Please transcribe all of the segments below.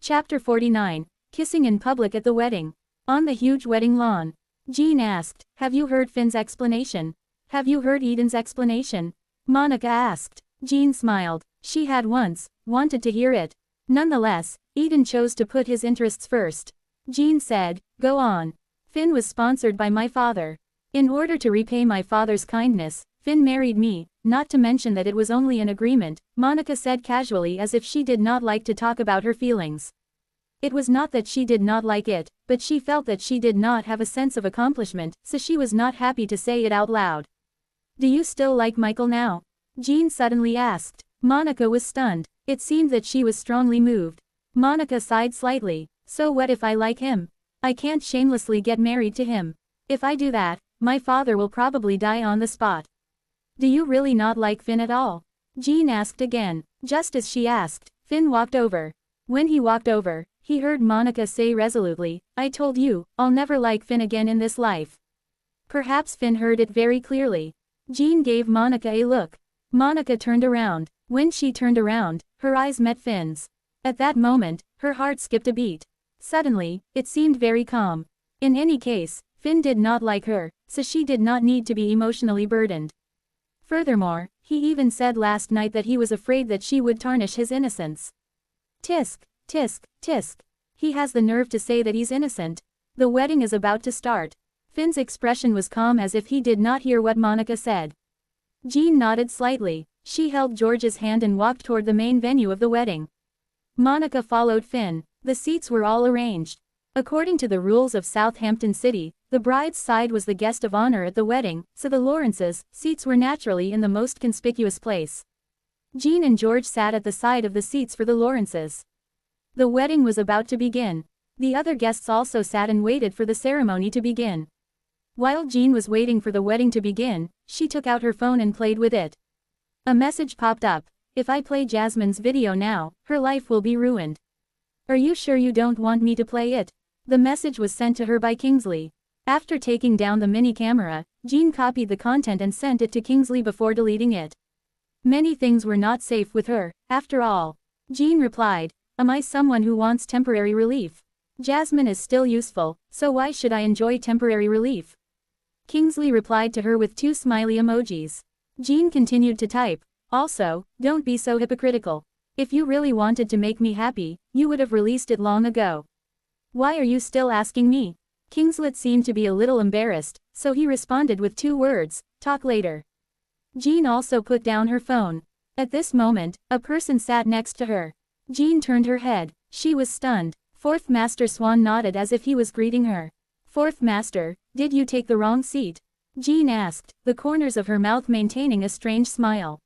Chapter 49. Kissing in public at the wedding. On the huge wedding lawn. Jean asked, "Have you heard Finn's explanation? Have you heard Eden's explanation?" Monica asked. Jean smiled. She had once wanted to hear it. Nonetheless, Eden chose to put his interests first. Jean said, "Go on. Finn was sponsored by my father. In order to repay my father's kindness, Finn married me, not to mention that it was only an agreement," Monica said casually as if she did not like to talk about her feelings. It was not that she did not like it, but she felt that she did not have a sense of accomplishment, so she was not happy to say it out loud. "Do you still like Michael now?" Jean suddenly asked. Monica was stunned. It seemed that she was strongly moved. Monica sighed slightly. "So what if I like him? I can't shamelessly get married to him. If I do that, my father will probably die on the spot." "Do you really not like Finn at all?" Jean asked again. Just as she asked, Finn walked over. When he walked over, he heard Monica say resolutely, "I told you, I'll never like Finn again in this life." Perhaps Finn heard it very clearly. Jean gave Monica a look. Monica turned around. When she turned around, her eyes met Finn's. At that moment, her heart skipped a beat. Suddenly, it seemed very calm. In any case, Finn did not like her, so she did not need to be emotionally burdened. Furthermore, he even said last night that he was afraid that she would tarnish his innocence. Tisk, tisk, tisk. He has the nerve to say that he's innocent. The wedding is about to start. Finn's expression was calm as if he did not hear what Monica said. Jean nodded slightly. She held George's hand and walked toward the main venue of the wedding. Monica followed Finn. The seats were all arranged. According to the rules of Southampton City, the bride's side was the guest of honor at the wedding, so the Lawrences' seats were naturally in the most conspicuous place. Jean and George sat at the side of the seats for the Lawrences. The wedding was about to begin. The other guests also sat and waited for the ceremony to begin. While Jean was waiting for the wedding to begin, she took out her phone and played with it. A message popped up. "If I play Jasmine's video now, her life will be ruined. Are you sure you don't want me to play it?" The message was sent to her by Kingsley. After taking down the mini camera, Jean copied the content and sent it to Kingsley before deleting it. Many things were not safe with her, after all. Jean replied, "Am I someone who wants temporary relief? Jasmine is still useful, so why should I enjoy temporary relief?" Kingsley replied to her with 2 smiley emojis. Jean continued to type, "Also, don't be so hypocritical. If you really wanted to make me happy, you would have released it long ago. Why are you still asking me?" Kingsley seemed to be a little embarrassed, so he responded with 2 words, "Talk later." Jean also put down her phone. At this moment, a person sat next to her. Jean turned her head. She was stunned. Fourth Master Swan nodded as if he was greeting her. "Fourth Master, did you take the wrong seat?" Jean asked, the corners of her mouth maintaining a strange smile.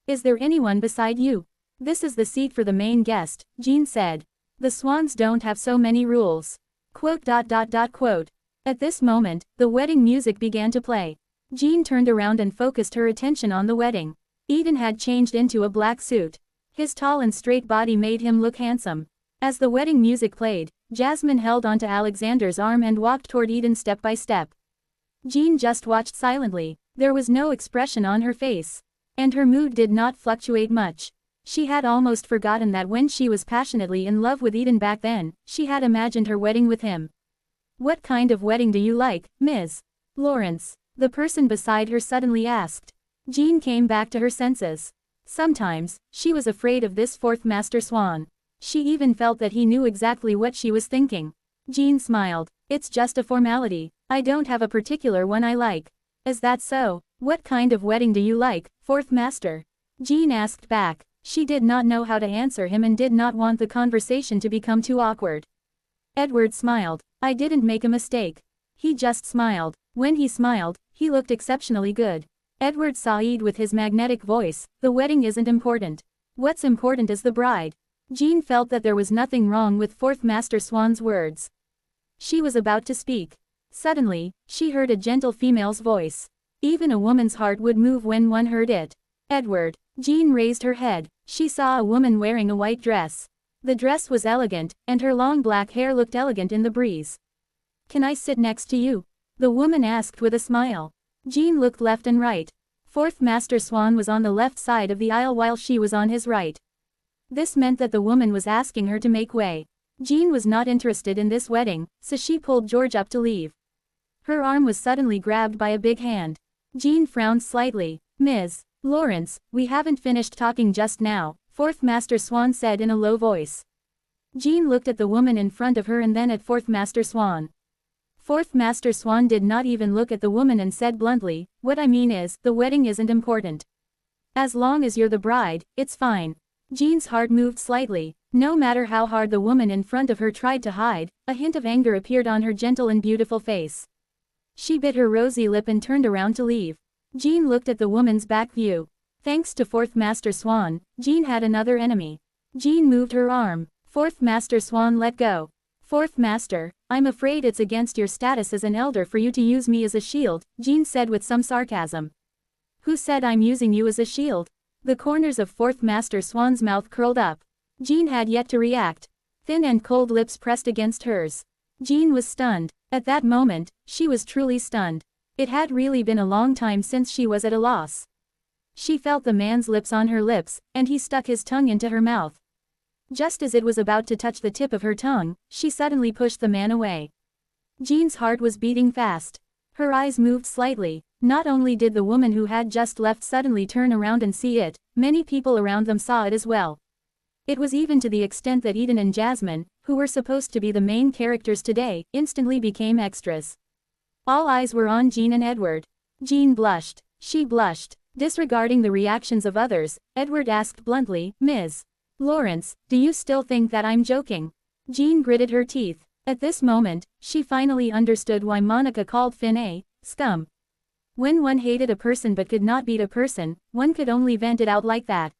"Is there anyone beside you?" "This is the seat for the main guest," Jean said. "The Swans don't have so many rules." Quote. At this moment, the wedding music began to play. Jean turned around and focused her attention on the wedding. Eden had changed into a black suit. His tall and straight body made him look handsome. As the wedding music played, Jasmine held onto Alexander's arm and walked toward Eden step by step. Jean just watched silently. There was no expression on her face. And her mood did not fluctuate much. She had almost forgotten that when she was passionately in love with Eden back then, she had imagined her wedding with him. "What kind of wedding do you like, Ms. Lawrence?" the person beside her suddenly asked. Jean came back to her senses. Sometimes, she was afraid of this Fourth Master Swan. She even felt that he knew exactly what she was thinking. Jean smiled. "It's just a formality. I don't have a particular one I like." "Is that so? What kind of wedding do you like, Fourth Master?" Jean asked back. She did not know how to answer him and did not want the conversation to become too awkward. Edward smiled. "I didn't make a mistake." He just smiled. When he smiled, he looked exceptionally good. Edward sighed with his magnetic voice, "The wedding isn't important. What's important is the bride." Jean felt that there was nothing wrong with Fourth Master Swan's words. She was about to speak. Suddenly, she heard a gentle female's voice. Even a woman's heart would move when one heard it. "Edward." Jean raised her head. She saw a woman wearing a white dress. The dress was elegant, and her long black hair looked elegant in the breeze. "Can I sit next to you?" the woman asked with a smile. Jean looked left and right. Fourth Master Swan was on the left side of the aisle while she was on his right. This meant that the woman was asking her to make way. Jean was not interested in this wedding, so she pulled George up to leave. Her arm was suddenly grabbed by a big hand. Jean frowned slightly. "Ms. Lawrence, we haven't finished talking just now," Fourth Master Swan said in a low voice. Jean looked at the woman in front of her and then at Fourth Master Swan. Fourth Master Swan did not even look at the woman and said bluntly, "What I mean is, the wedding isn't important. As long as you're the bride, it's fine." Jean's heart moved slightly. No matter how hard the woman in front of her tried to hide, a hint of anger appeared on her gentle and beautiful face. She bit her rosy lip and turned around to leave. Jean looked at the woman's back view. Thanks to Fourth Master Swan, Jean had another enemy. Jean moved her arm. Fourth Master Swan let go. "Fourth Master, I'm afraid it's against your status as an elder for you to use me as a shield," Jean said with some sarcasm. "Who said I'm using you as a shield?" The corners of Fourth Master Swan's mouth curled up. Jean had yet to react. Thin and cold lips pressed against hers. Jean was stunned. At that moment, she was truly stunned. It had really been a long time since she was at a loss. She felt the man's lips on her lips, and he stuck his tongue into her mouth. Just as it was about to touch the tip of her tongue, she suddenly pushed the man away. Jean's heart was beating fast. Her eyes moved slightly. Not only did the woman who had just left suddenly turn around and see it, many people around them saw it as well. It was even to the extent that Eden and Jasmine, who were supposed to be the main characters today, instantly became extras. All eyes were on Jean and Edward. Jean blushed. She blushed. Disregarding the reactions of others, Edward asked bluntly, "Ms. Lawrence, do you still think that I'm joking?" Jean gritted her teeth. At this moment, she finally understood why Monica called Finn a scum. When one hated a person but could not beat a person, one could only vent it out like that.